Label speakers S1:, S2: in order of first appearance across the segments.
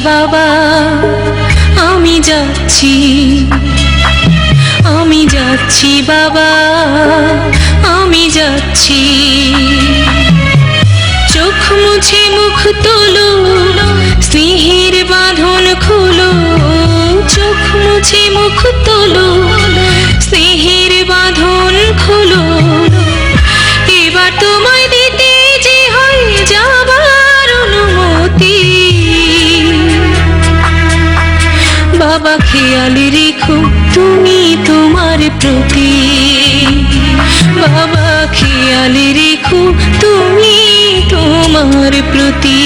S1: বাবা, আমি যাচ্ছি, আমি যাচ্ছি বাবা, আমি যাচ্ছি। চোখ মুছে মুখ তোলো, স্নেহের বাঁধন খোলো। চোখ মুছে মুখ তোলো, স্নেহের বাঁধন খোলো। এবার তোমায় দিতে যে হয় যাবার অনুমতি। বাবা খেয়াল রেখো তুমি তোমার প্রতি। বাবা খেয়াল রেখো তুমি তোমার প্রতি।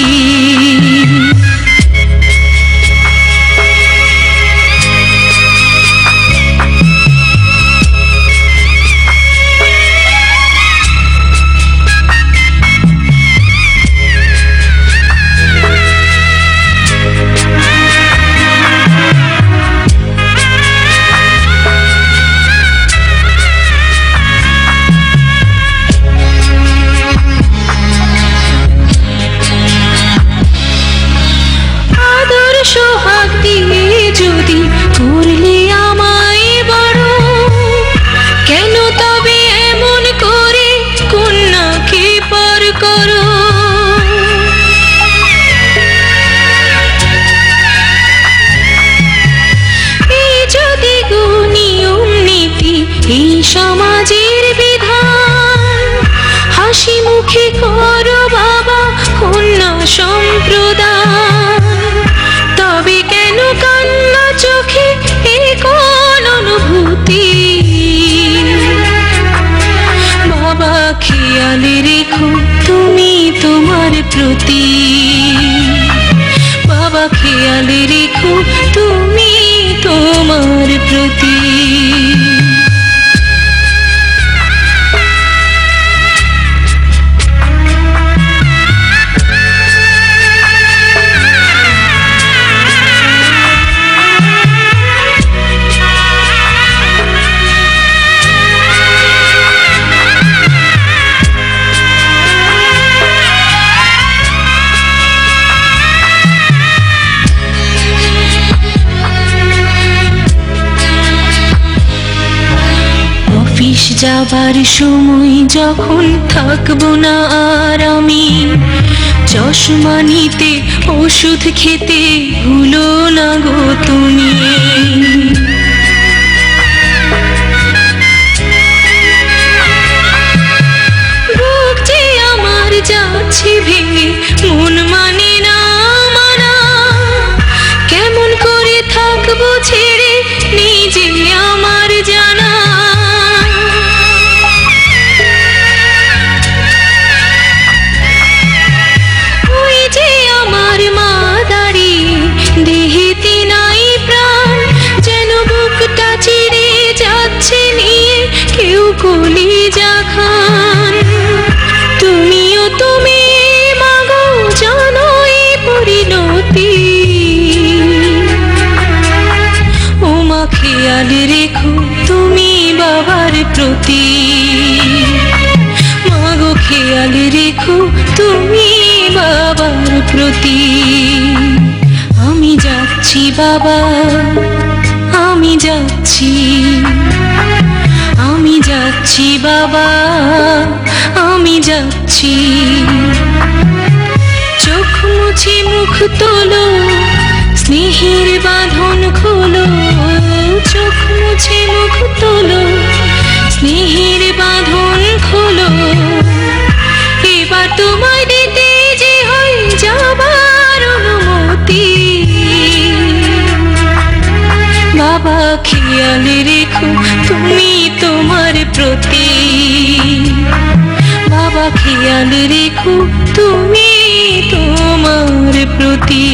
S1: সোহাগ দিয়ে যদি করলে আমায় বড়, কেন তবে এমন করে কন্যাকে পর করো? এই যদি নিয়ম নীতি, এই সমাজের বিধান, হাসি মুখে করো বাবা কন্যা সম্প্রদান। তবে কেন কান্না চোখে এ কোন অনুভূতি? বাবা খেয়াল রেখো তুমি তোমার প্রতি। বাবা খেয়াল রেখো তুমি তোমার প্রতি। অফিস যাবার সময় যখন থাকবো না আর আমি, চশমা নিতে ওষুধ খেতে ভুলো না গো তুমি। বুক যে আমার যাচ্ছে ভেঙে, মন মানে না মানা। কেমন করে থাকবো ছেড়ে নিজে আমার জানা। কলিজা খান তুমিও তুমি মাগো জানোই পরিণতি। ও মা খেয়াল রেখো তুমি বাবার প্রতি। মাগো খেয়াল রেখো তুমি বাবার প্রতি। আমি যাচ্ছি বাবা, আমি যাচ্ছি, আমি যাচ্ছি বাবা, আমি যাচ্ছি। চোখ মুছে মুখ তোলো, স্নেহের বাঁধন খোলো। চোখ মুছে মুখ তোলো, স্নেহের বাঁধন খোলো। এবার তোমায় দিতে যে হয় যাবার অনুমতি। বাবা খেয়াল রেখো তুমি তোমার প্রতি। বাবা খেয়াল রেখো তুমি তোমার প্রতি।